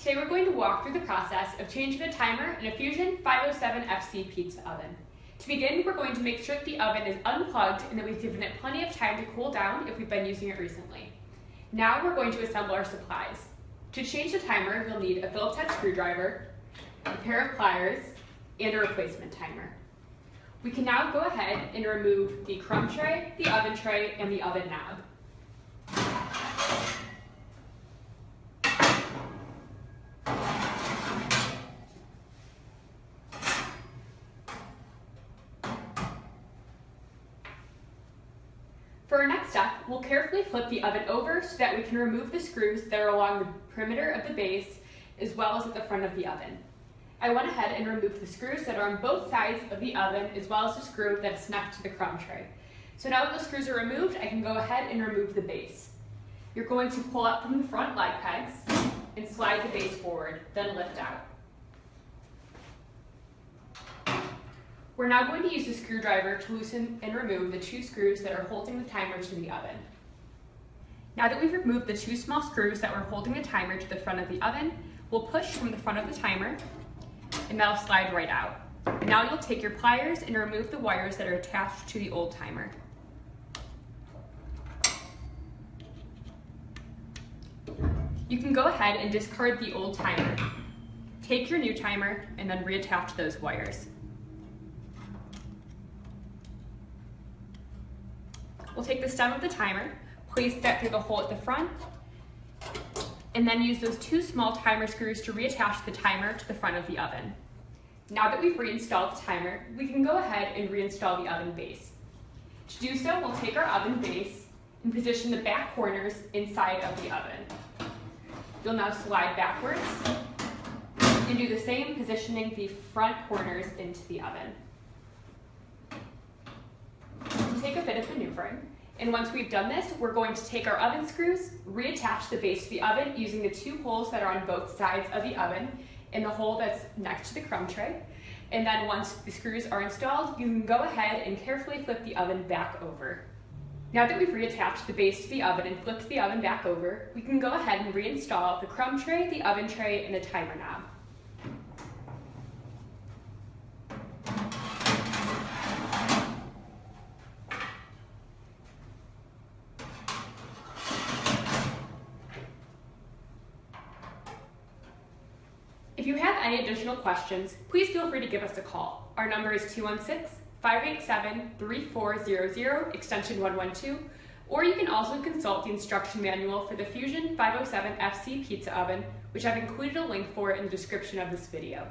Today we're going to walk through the process of changing the timer in a Fusion 507 FC pizza oven. To begin, we're going to make sure that the oven is unplugged and that we've given it plenty of time to cool down if we've been using it recently. Now we're going to assemble our supplies. To change the timer, you'll need a Phillips head screwdriver, a pair of pliers, and a replacement timer. We can now go ahead and remove the crumb tray, the oven tray, and the oven knob. For our next step, we'll carefully flip the oven over so that we can remove the screws that are along the perimeter of the base as well as at the front of the oven. I went ahead and removed the screws that are on both sides of the oven as well as the screw that's next to the crumb tray. So now that the screws are removed, I can go ahead and remove the base. You're going to pull up from the front leg pegs and slide the base forward, then lift out. We're now going to use the screwdriver to loosen and remove the two screws that are holding the timer to the oven. Now that we've removed the two small screws that were holding the timer to the front of the oven, we'll push from the front of the timer, and that'll slide right out. Now you'll take your pliers and remove the wires that are attached to the old timer. You can go ahead and discard the old timer. Take your new timer and then reattach those wires. We'll take the stem of the timer, place that through the hole at the front, and then use those two small timer screws to reattach the timer to the front of the oven. Now that we've reinstalled the timer, we can go ahead and reinstall the oven base. To do so, we'll take our oven base and position the back corners inside of the oven. You'll now slide backwards and do the same, positioning the front corners into the oven. Take a bit of maneuvering, and once we've done this, we're going to take our oven screws, reattach the base to the oven using the two holes that are on both sides of the oven and the hole that's next to the crumb tray. And then once the screws are installed, you can go ahead and carefully flip the oven back over. Now that we've reattached the base to the oven and flipped the oven back over, we can go ahead and reinstall the crumb tray, the oven tray, and the timer knob. If you have any additional questions, please feel free to give us a call. Our number is 216-587-3400, extension 112, or you can also consult the instruction manual for the Fusion 507 FC pizza oven, which I've included a link for in the description of this video.